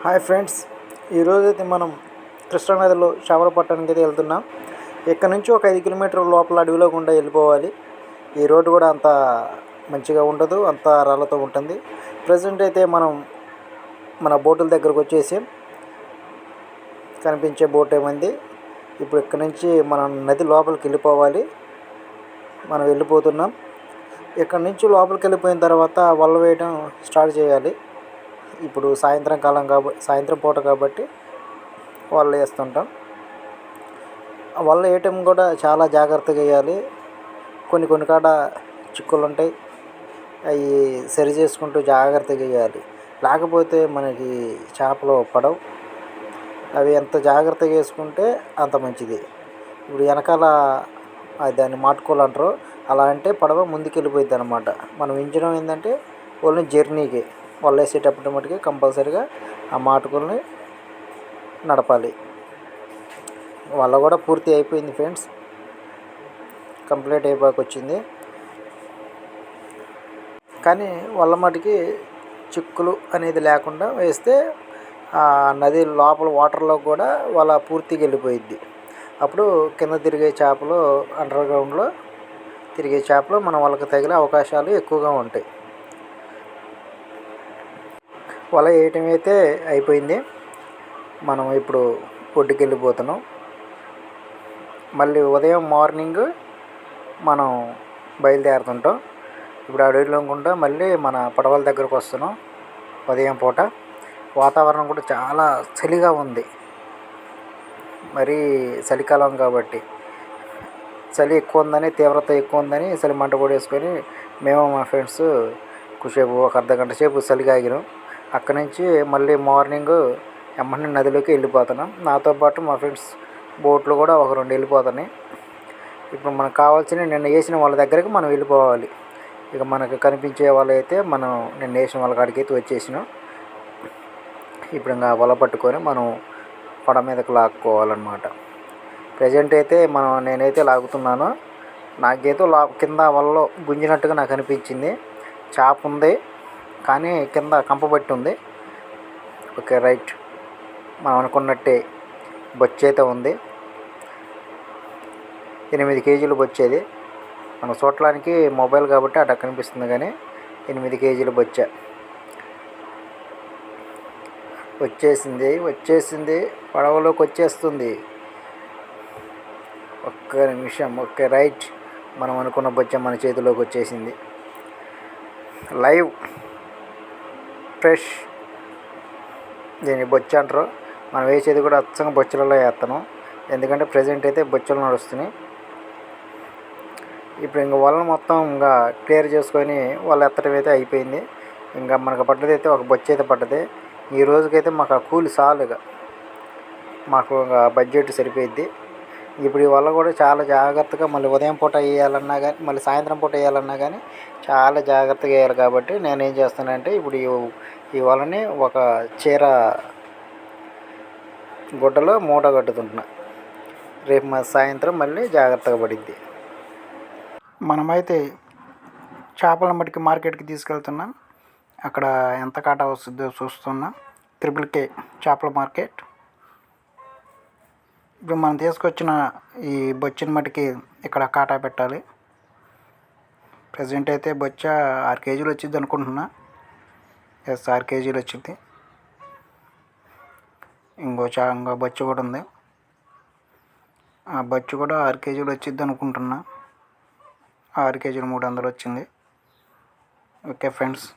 Hi friends, ఈరోజైతే మనం కృష్ణానదిలో చేపలు పట్టడానికి అయితే వెళ్తున్నాం. ఇక్కడ నుంచి ఒక 5 కిలోమీటర్ల లోపల అడవిలో గుండా వెళ్ళిపోవాలి. ఈ రోడ్డు కూడా అంత మంచిగా ఉండదు, అంత రాళ్ళతో ఉంటుంది. ప్రజెంట్ అయితే మనం మన బోటుల దగ్గరకు వచ్చేసి కనిపించే బోట్ ఏమైంది. ఇప్పుడు ఇక్కడ నుంచి మనం నది లోపలికి వెళ్ళిపోవాలి. మనం వెళ్ళిపోతున్నాం. ఇక్కడ నుంచి లోపలికి వెళ్ళిపోయిన తర్వాత వల వేయడం స్టార్ట్ చేయాలి. ఇప్పుడు సాయంత్రం పూట కాబట్టి వలలు వేస్తుంటాం. వలలు వేయటం కూడా చాలా జాగ్రత్తగా వేయాలి. కొన్ని కాడ చిక్కులు ఉంటాయి, అవి సరి చేసుకుంటూ జాగ్రత్తగా వేయాలి. లేకపోతే మనకి చేపలు పడవు. అవి ఎంత జాగ్రత్తగా వేసుకుంటే అంత మంచిది. ఇప్పుడు వెనకాల దాన్ని మాటుకోలు అంటారు, అలా అంటే పడవ ముందుకు వెళ్ళిపోయింది అనమాట. మనం ఎంచడం ఏంటంటే ఓన్లీ జర్నీకి వల వేసేటప్పుడు మటుకి కంపల్సరీగా ఆ మాటుకుల్ని నడపాలి. వల కూడా పూర్తి అయిపోయింది ఫ్రెండ్స్, కంప్లీట్ అయిపోకొచ్చింది. కానీ వల మటుకి చిక్కులు అనేది లేకుండా వేస్తే ఆ నది లోపల వాటర్లో కూడా వల పూర్తిగా వెళ్ళిపోయిద్ది. అప్పుడు కింద తిరిగే చేపలు, అండర్ గ్రౌండ్లో తిరిగే చేపలు మన వలకు తగిలే అవకాశాలు ఎక్కువగా ఉంటాయి. వల వేయటం అయితే అయిపోయింది. మనం ఇప్పుడు ఒడ్డుకి వెళ్ళిపోతున్నాం. మళ్ళీ ఉదయం మార్నింగ్ మనం బయలుదేరుతుంటాం. ఇప్పుడు అడవిలో గుండా మళ్ళీ మన పడవల దగ్గరకు వస్తున్నాం. ఉదయం పూట వాతావరణం కూడా చాలా చలిగా ఉంది. మరీ చలికాలం కాబట్టి చలి ఎక్కువ ఉందని, తీవ్రత ఎక్కువ ఉందని చలి మంట కొడేసుకొని మేము మా ఫ్రెండ్స్ కొద్దిసేపు ఒక అర్ధగంట సేపు చలిగా ఆగినాం. అక్కడి నుంచి మళ్ళీ మార్నింగ్ ఎమ్మని నదిలోకి వెళ్ళిపోతున్నాం. నాతో పాటు మా ఫ్రెండ్స్ బోట్లు కూడా ఒక 2 వెళ్ళిపోతున్నాయి. ఇప్పుడు మనకు కావాల్సిన నిన్న వేసిన వాళ్ళ దగ్గరికి మనం వెళ్ళిపోవాలి. ఇక మనకు కనిపించే వాళ్ళు అయితే మనం నిన్న వేసిన వాళ్ళ కాడికి అయితే వచ్చేసినాం. ఇప్పుడు ఇంకా వల పట్టుకొని మనం పడ మీదకి లాక్కోవాలన్నమాట. ప్రజెంట్ అయితే నేనైతే లాగుతున్నాను. నాకేదో కింద వలలో గుంజినట్టుగా నాకు అనిపించింది. చేప ఉంది కానీ కింద కంపబట్టి ఉంది. Okay, right. మనం అనుకున్నట్టే బొచ్చు అయితే ఉంది. 8 కేజీలు బొచ్చేది. మనం చూడటానికి మొబైల్ కాబట్టి అట్లా కనిపిస్తుంది, కానీ 8 కేజీలు బొచ్చ వచ్చేసింది, పడవలోకి వచ్చేస్తుంది. ఒక్క నిమిషం. Okay, right. మనం అనుకున్న బొచ్చ మన చేతిలోకి వచ్చేసింది. లైవ్ ఫ్రెష్ దీన్ని బొచ్చ అంటారు. మనం వేసేది కూడా అచ్చంగా బొచ్చలలో వేస్తాను, ఎందుకంటే ప్రజెంట్ అయితే బొచ్చలు నడుస్తున్నాయి. ఇప్పుడు ఇంక వలన మొత్తం ఇంకా క్లియర్ చేసుకొని వాళ్ళు ఎత్తడం అయితే అయిపోయింది. ఇంకా మనకు పడ్డది అయితే ఒక బొచ్చ అయితే పడ్డది. ఈ రోజుకైతే మాకు ఆ కూలి చాలుగా, మాకు ఇంకా బడ్జెట్ సరిపోయిద్ది. ఇప్పుడు ఈ వల్ల కూడా చాలా జాగ్రత్తగా మళ్ళీ ఉదయం పూట వేయాలన్నా కానీ, మళ్ళీ సాయంత్రం పూట వేయాలన్నా కానీ చాలా జాగ్రత్తగా వేయాలి. కాబట్టి నేనేం చేస్తానంటే ఇప్పుడు ఈ వలని ఒక చీర గుడ్డలో మూట కట్టుతుంటున్నా. రేపు సాయంత్రం మళ్ళీ జాగ్రత్తగా పడిద్ది. మనమైతే చేపల మటుకి మార్కెట్కి తీసుకెళ్తున్నాం. అక్కడ ఎంత కాటా వస్తుందో చూస్తున్నాం. KKK చేపల మార్కెట్. ఇప్పుడు మనం తీసుకొచ్చిన ఈ బొచ్చిన మటుకి ఇక్కడ కాటా పెట్టాలి. ప్రజెంట్ అయితే బొచ్చ 6 కేజీలు వచ్చింది అనుకుంటున్నా. 6 కేజీలు వచ్చింది. ఇంకో బొచ్చ కూడా ఉంది. ఆ బొచ్చ కూడా 6 కేజీలు వచ్చింది అనుకుంటున్నా. 6 కేజీలు 300 వచ్చింది. Okay friends.